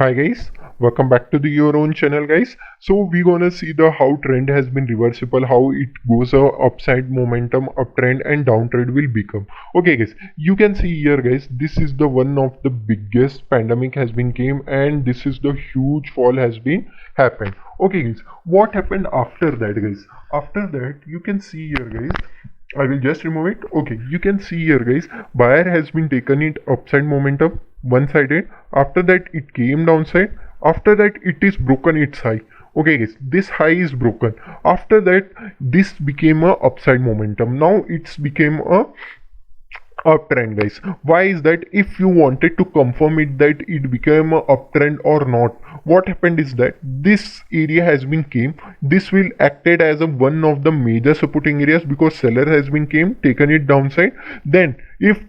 Hi guys, welcome back to the your own channel guys. So we're gonna see the how trend has been reversible, how it goes upside momentum, uptrend and downtrend will become. Okay guys, you can see here guys, this is the one of the biggest pandemic has been came and this is the huge fall has been happened. Okay guys, what happened after that guys? After that you can see here guys, I will just remove it. Okay, you can see here guys, buyer has been taken it upside momentum, one sided. After that it came downside. After that it is broken its high. Okay guys, this high is broken. After that this became a upside momentum. Now it's became a uptrend guys. Why is that? If you wanted to confirm it that it became a uptrend or not, what happened is that this area has been came, this will acted as a one of the major supporting areas because seller has been came taken it downside. Then if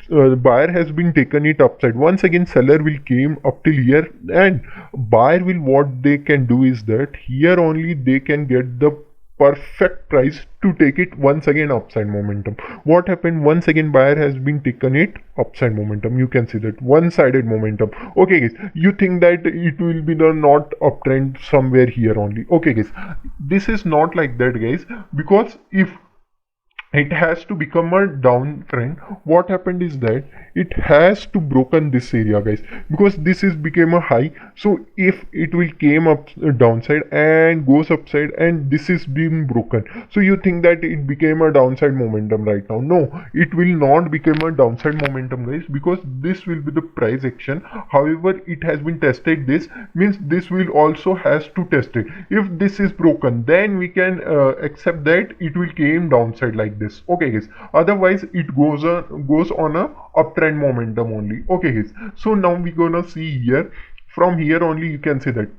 buyer has been taken it upside, once again seller will came up till here, and buyer will, what they can do is that here only they can get the perfect price to take it once again upside momentum. What happened? Once again buyer has been taken it upside momentum. You can see that one-sided momentum. Okay guys, you think that it will be the not uptrend somewhere here only. Okay guys, this is not like that guys, because if it has to become a downtrend, what happened is that it has to broken this area guys, because this is became a high. So if it will came up downside and goes upside and this is being broken, so you think that it became a downside momentum right now? No, it will not become a downside momentum guys, because this will be the price action. However, it has been tested, this means this will also has to test it. If this is broken, then we can accept that it will came downside like this. Okay guys, otherwise it goes on a uptrend momentum only. Okay guys, so now we're gonna see here, from here only you can see that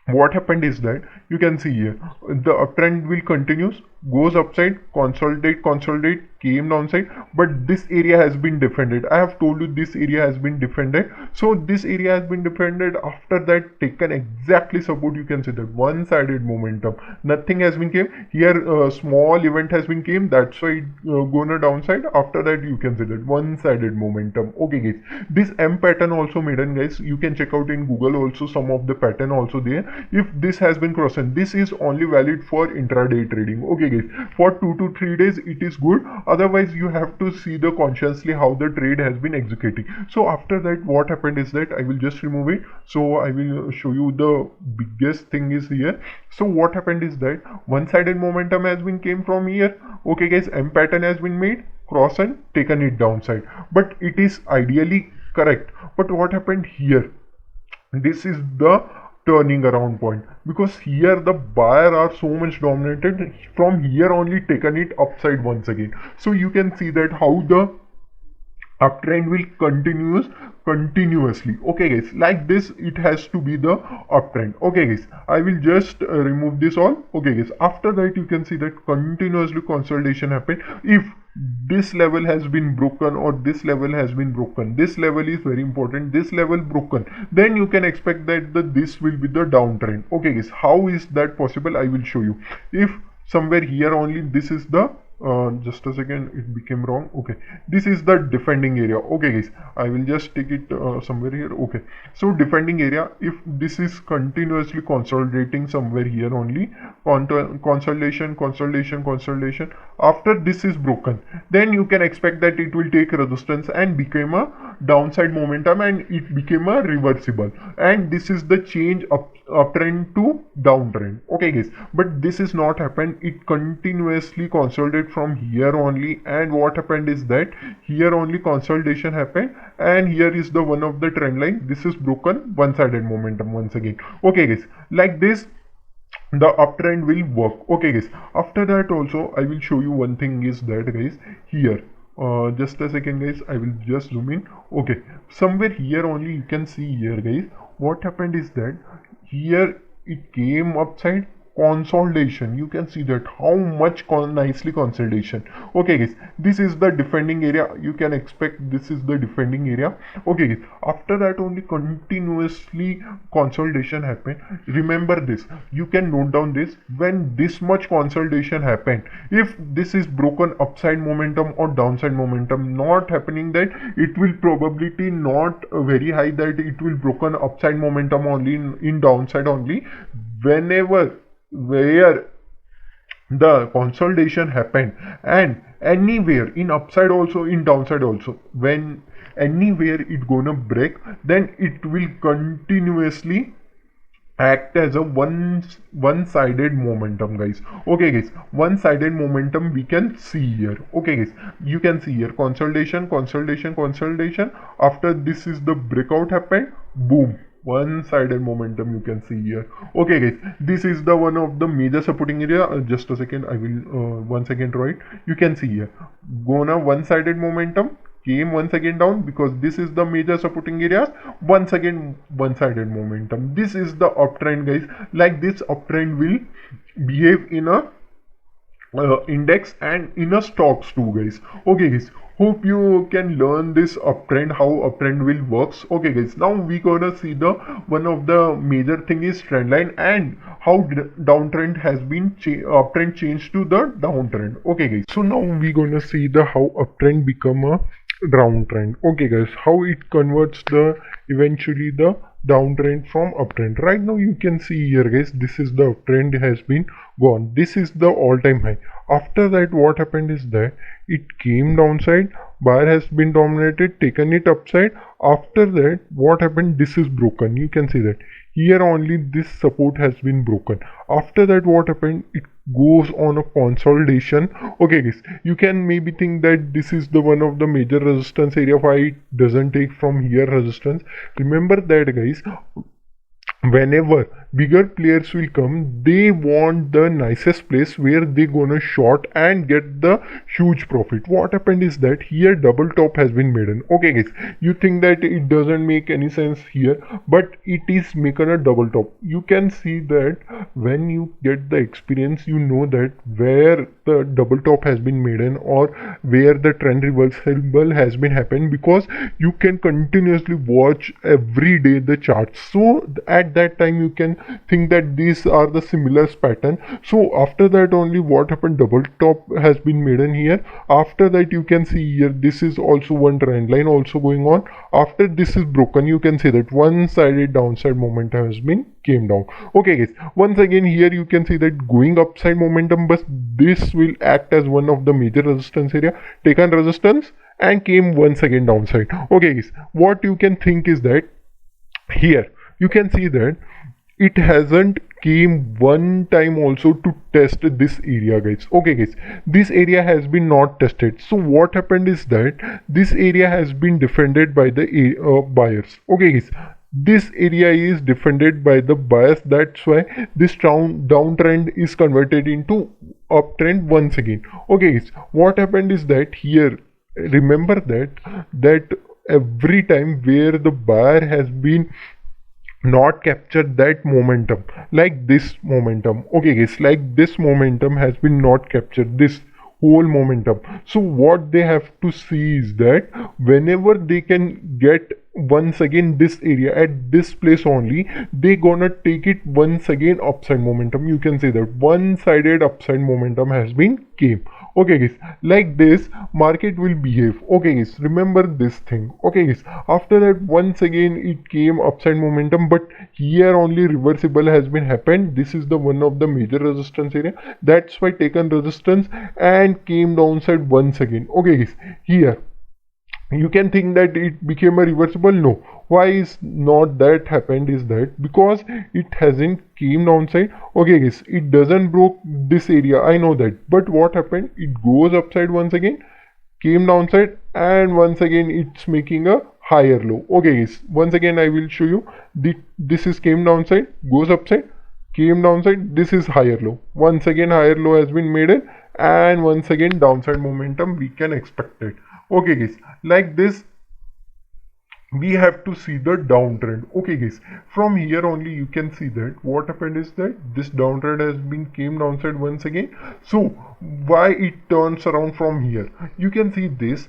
what happened is that you can see here the uptrend will continues, goes upside, consolidate, came downside, but this area has been defended. I have told you this area has been defended. So this area has been defended. After that taken exactly support. You can see that one-sided momentum, nothing has been came here. A small event has been came, that's why it gonna downside. After that you can see that one-sided momentum. Okay guys, this M pattern also made, and guys you can check out in Google also some of the pattern also there. If this has been crossing, this is only valid for intraday trading. Okay guys, for 2 to 3 days it is good, otherwise you have to see the consciously how the trade has been executing. So after that what happened is that I will just remove it, so I will show you the biggest thing is here. So what happened is that one-sided momentum has been came from here. Okay guys, M pattern has been made, cross and taken it downside, but it is ideally correct. But what happened here, this is the turning around point, because here the buyer are so much dominated, from here only taken it upside once again. So you can see that how the uptrend will continuously. Okay guys, like this it has to be the uptrend. Okay guys, I will just remove this all. Okay guys, after that you can see that continuously consolidation happen. If this level has been broken or this level has been broken, this level is very important, this level broken, then you can expect that this will be the downtrend. Okay guys, how is that possible? I will show you. If somewhere here only this is the just a second, it became wrong. Okay, this is the defending area. Okay guys, I will just take it somewhere here. Okay, so defending area, if this is continuously consolidating somewhere here only, consolidation, after this is broken, then you can expect that it will take resistance and become a downside momentum, and it became a reversible, and this is the change uptrend to downtrend. Okay guys, but this is not happened. It continuously consolidate from here only, and what happened is that here only consolidation happened, and here is the one of the trend line. This is broken, one-sided momentum once again. Okay guys, like this the uptrend will work. Okay guys, after that also I will show you one thing is that guys, here just a second guys, I will just zoom in. Okay, somewhere here only you can see here guys, what happened is that here it came upside, consolidation. You can see that how much nicely consolidation. Okay guys, this is the defending area. You can expect this is the defending area. Okay guys, after that only continuously consolidation happened. Remember this, you can note down this. When this much consolidation happened, if this is broken upside momentum or downside momentum, not happening that, it will probability not very high that it will broken upside momentum only in downside only. Whenever where the consolidation happened, and anywhere in upside also in downside also, when anywhere it gonna break, then it will continuously act as a one-sided momentum, guys. Okay guys, one-sided momentum we can see here. Okay guys, you can see here consolidation, consolidation, consolidation. After this is the breakout happened, boom, one-sided momentum you can see here. Okay guys, this is the one of the major supporting area. Just a second, I will once again draw it. You can see here gonna one-sided momentum, came once again down because this is the major supporting areas. Once again one-sided momentum. This is the uptrend, guys. Like this uptrend will behave in a index and in a stocks too, guys. Okay guys, hope you can learn this uptrend, how uptrend will works. Okay guys, now we gonna see the one of the major thing is trend line and how downtrend has been uptrend changed to the downtrend. Okay guys, so now we gonna see the how uptrend become a downtrend. Okay guys, how it converts the eventually the downtrend from uptrend. Right now you can see here, guys, this is the uptrend has been gone. This is the all-time high. After that what happened is that it came downside, buyer has been dominated, taken it upside. After that what happened, this is broken. You can see that here only this support has been broken. After that what happened, it goes on a consolidation. Okay guys, you can maybe think that this is the one of the major resistance area, why it doesn't take from here resistance. Remember that, guys, whenever bigger players will come, they want the nicest place where they gonna short and get the huge profit. What happened is that here double top has been made. Okay guys, you think that it doesn't make any sense here, but it is making a double top. You can see that when you get the experience, you know that where the double top has been made or where the trend reversal has been happened, because you can continuously watch every day the charts. So at that time you can think that these are the similar pattern. So after that only what happened, double top has been made in here. After that you can see here this is also one trend line also going on. After this is broken, you can see that one-sided downside momentum has been came down. Okay guys, once again here you can see that going upside momentum, but this will act as one of the major resistance area, taken resistance and came once again downside. Okay guys, what you can think is that here you can see that it hasn't came one time also to test this area, guys. Okay guys, this area has been not tested. So what happened is that this area has been defended by the buyers. Okay guys, this area is defended by the buyers. That's why this downtrend is converted into uptrend once again. Okay guys, what happened is that here, remember that every time where the buyer has been not captured that momentum, like this momentum. Okay guys, like this momentum has been not captured, this whole momentum. So what they have to see is that whenever they can get once again this area at this place only, they gonna take it once again upside momentum. You can say that one-sided upside momentum has been came. Okay guys, like this market will behave. Okay guys, remember this thing. Okay guys, after that once again it came upside momentum, but here only reversible has been happened. This is the one of the major resistance area. That's why taken resistance and came downside once again. Okay guys, here you can think that it became a reversible. No, why is not that happened is that because it hasn't came downside. Okay guys, it doesn't broke this area, I know that, but what happened, it goes upside once again, came downside, and once again it's making a higher low. Okay guys, once again I will show you. This is came downside, goes upside, came downside, this is higher low. Once again higher low has been made in, and once again downside momentum we can expect it. Okay guys, like this we have to see the downtrend. Okay guys, from here only you can see that what happened is that this downtrend has been came downside once again. So why it turns around from here, you can see this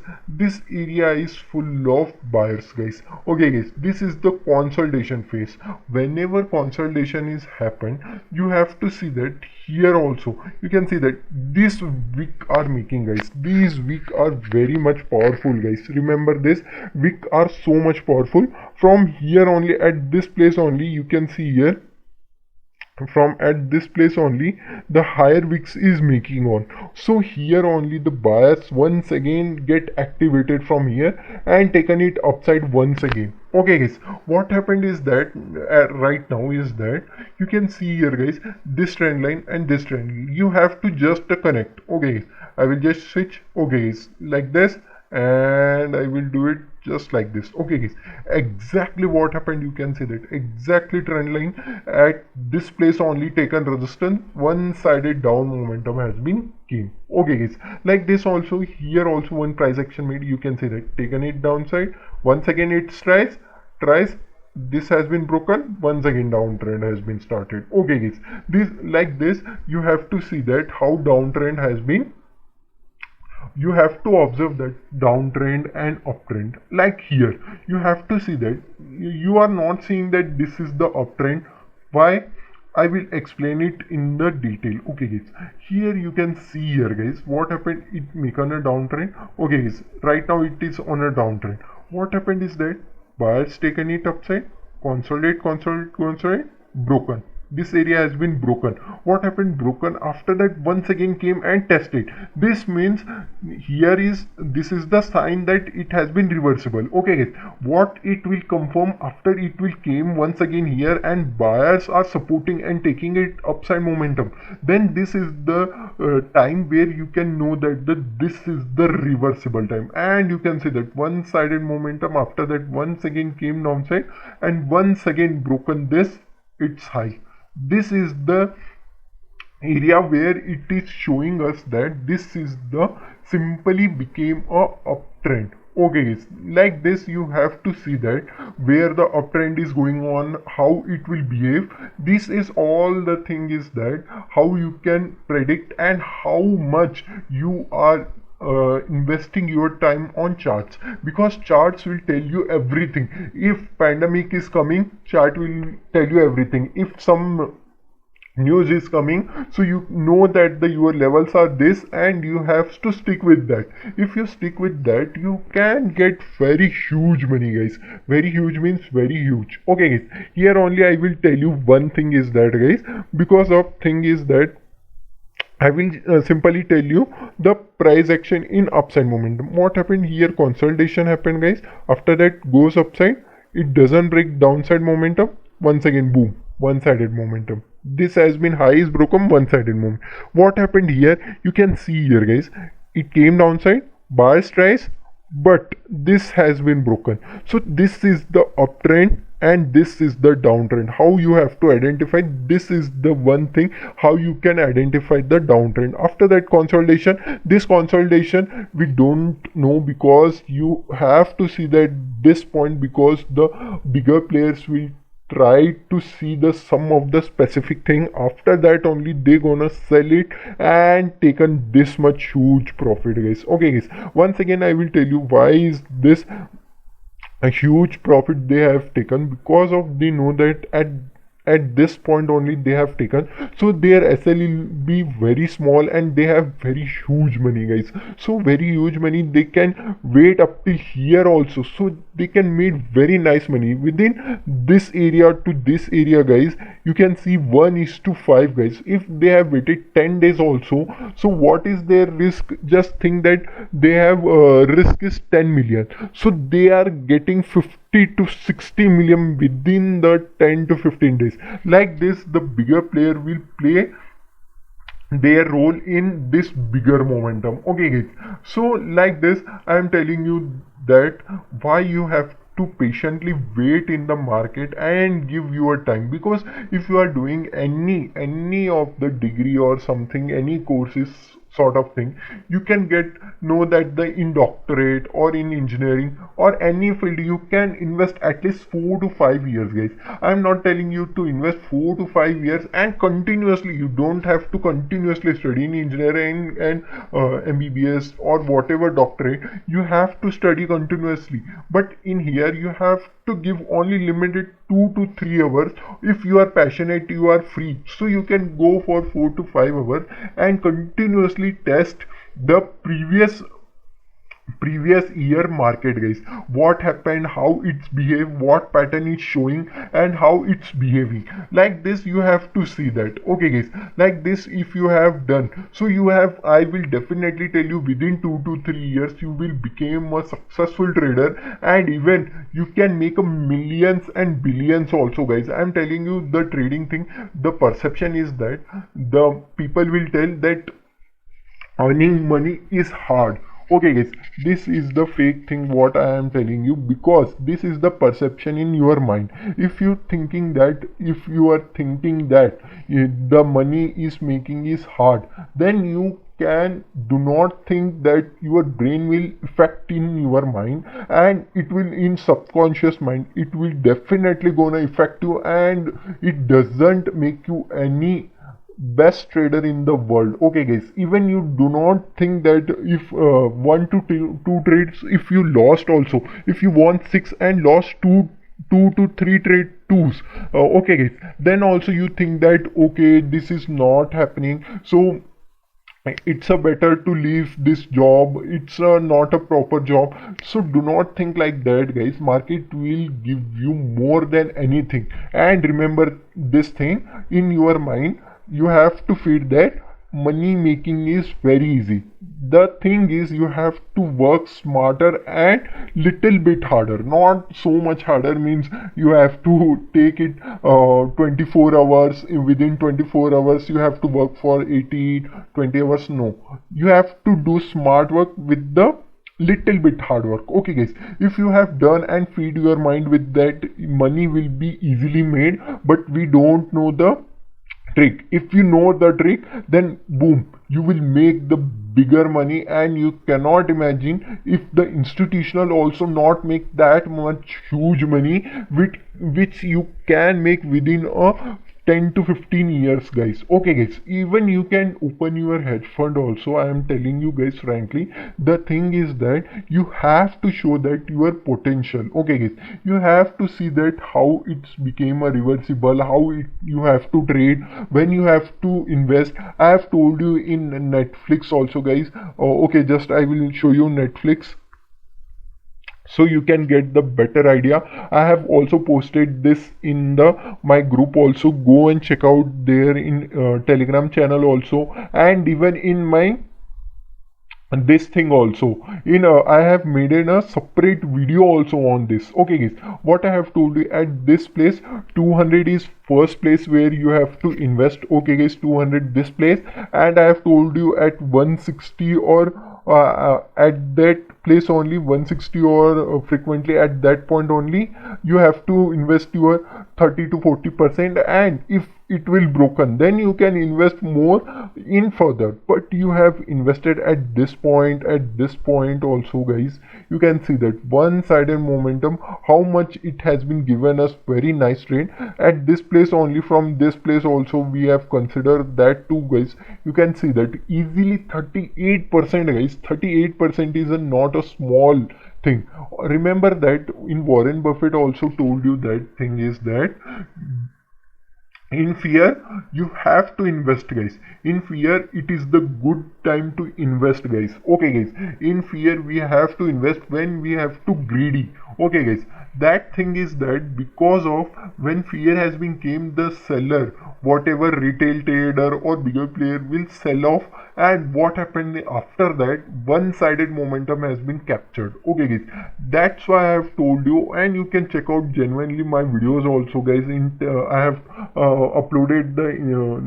area is full of buyers guys. Okay guys, this is the consolidation phase. Whenever consolidation is happened, you have to see that here also you can see that this wick are making guys. These wick are very much powerful guys. Remember this, wick are so much powerful. From here only, at this place only, you can see here, from at this place only the higher wicks is making on. So here only the buyers once again get activated from here and taken it upside once again. Okay guys, what happened is that right now is that you can see here guys, this trend line and this trend line, you have to just connect. Okay guys, I will just switch. Okay guys, like this, and I will do it just like this. Okay guys, exactly what happened, you can see that exactly trend line at this place only taken resistance, one-sided down momentum has been came. Okay guys, like this also, here also one price action made, you can see that taken it downside, once again it tries, this has been broken, once again downtrend has been started. Okay guys, this like this you have to see that how downtrend has been. You have to observe that downtrend and uptrend. Like here, you have to see that you are not seeing that this is the uptrend. Why? I will explain it in the detail. Okay guys, here you can see here guys what happened, it make on a downtrend. Okay guys, right now it is on a downtrend. What happened is that buyers taken it upside, consolidate, broken. This area has been broken. What happened? Broken. After that once again came and tested. This means this is the sign that it has been reversible. Okay guys, what it will confirm after it will came once again here and buyers are supporting and taking it upside momentum, then this is the time where you can know that this is the reversible time, and you can see that one-sided momentum after that once again came downside and once again broken this its high. This is the area where it is showing us that this is the simply became a uptrend. Okay guys, like this you have to see that where the uptrend is going on, how it will behave. This is all the thing is that how you can predict and how much you are investing your time on charts, because charts will tell you everything. If pandemic is coming, chart will tell you everything. If some news is coming, so you know that your levels are this and you have to stick with that. If you stick with that, you can get very huge money guys. Very huge means very huge. Okay guys, here only I will tell you one thing is that guys, because of thing is that I will simply tell you the price action in upside momentum. What happened here? Consolidation happened guys. After that goes upside, it doesn't break downside momentum, once again boom, one-sided momentum. This has been high is broken, one-sided moment. What happened here? You can see here guys, it came downside, buyers tries, but this has been broken. So this is the uptrend and this is the downtrend. How you have to identify, this is the one thing how you can identify the downtrend. After that consolidation, this consolidation we don't know, because you have to see that this point, because the bigger players will try to see the sum of the specific thing. After that only they gonna sell it and taken this much huge profit guys. Okay guys, once again I will tell you why is this a huge profit they have taken, because of they know that at this point only they have taken, so their SL will be very small and they have very huge money guys. So very huge money, they can wait up till here also, so they can make very nice money within this area to this area guys. You can see 1:5 guys. If they have waited 10 days also, so what is their risk? Just think that they have risk is 10 million, so they are getting 50 to 60 million within the 10 to 15 days. Like this, the bigger player will play their role in this bigger momentum. Okay guys, so like this I am telling you that why you have to patiently wait in the market and give your time, because if you are doing any of the degree or something, any courses, sort of thing, you can know that the in doctorate or in engineering or any field you can invest at least 4 to 5 years, guys. I'm not telling you to invest 4 to 5 years and continuously. You don't have to continuously study in engineering and MBBS or whatever doctorate. You have to study continuously, but in here you have to give only limited 2 to 3 hours. If you are passionate, you are free, so you can go for 4 to 5 hours and continuously test the previous year market, guys. What happened, how it's behaved, what pattern it's showing, and how it's behaving. Like this you have to see that. Okay, guys, like this if you have done, so you have, I will definitely tell you, within 2 to 3 years you will become a successful trader, and even you can make a millions and billions also, guys. I'm telling you, the trading thing, the perception is that the people will tell that earning money is hard. Okay, guys, this is the fake thing what I am telling you, because this is the perception in your mind. If you are thinking that the money is making is hard, then you can do not think that your brain will affect in your mind, and it will in subconscious mind, it will definitely gonna affect you, and it doesn't make you any best trader in the world. Okay, guys, even you do not think that if one to two trades, if you lost also, if you won six and lost two to three trade twos, okay, guys, then also you think that okay, this is not happening, so it's a better to leave this job, it's not a proper job. So do not think like that, guys. Market will give you more than anything, and remember this thing in your mind. You have to feed that money making is very easy. The thing is, you have to work smarter and little bit harder, not so much harder means you have to take it 24 hours. Within 24 hours you have to work for 20 hours. No, you have to do smart work with the little bit hard work. Okay, guys, if you have done and feed your mind with that, money will be easily made. But we don't know the trick. If you know the trick, then boom, you will make the bigger money. And you cannot imagine if the institutional also not make that much huge money, which you can make within a 10 to 15 years, guys. Okay, guys, even you can open your hedge fund also. I am telling you, guys, frankly, the thing is that you have to show that your potential. Okay, guys, you have to see that how it's became a reversible, how you have to trade, when you have to invest. I have told you in Netflix also, guys. Okay, just I will show you Netflix, so you can get the better idea. I have also posted this in the my group also. Go and check out there in Telegram channel also, and even in my this thing also. In I have made a separate video also on this. Okay, guys, what I have told you, at this place 200 is first place where you have to invest. Okay, guys, 200 this place, and I have told you at 160 or at that place only 160, or frequently at that point only you have to invest your 30 to 40%. And if it will broken, then you can invest more in further. But you have invested at this point also, guys. You can see that one-sided momentum, how much it has been given us very nice trade at this place only. From this place also we have considered that too, guys. You can see that easily 38%, guys. 38% is not a small thing. Remember that in Warren Buffett also told you that thing is that in fear you have to invest, guys. In fear it is the good time to invest, guys. Okay, guys, in fear we have to invest when we have to greedy. Okay, guys, that thing is that because of when fear has been came, the seller, whatever retail trader or bigger player, will sell off. And what happened after that, one-sided momentum has been captured. Okay, guys, that's why I have told you. And you can check out genuinely my videos also, guys. In I have uploaded the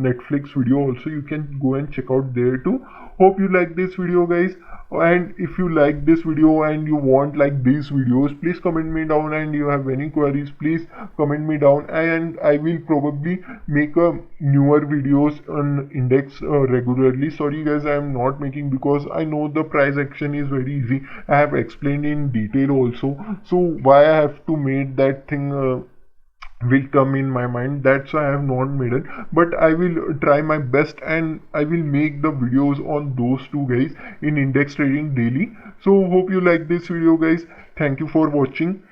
Netflix video also. You can go and check out there too. Hope you like this video, guys. And if you like this video and you want like these videos, please comment me down. And you have any queries, please comment me down, and I will probably make a newer videos on index regularly. Sorry guys, I am not making, because I know the price action is very easy. I have explained in detail also, so why I have to make that thing will come in my mind. That's why I have not made it, but I will try my best and I will make the videos on those two, guys, in index trading daily. So hope you like this video, guys. Thank you for watching.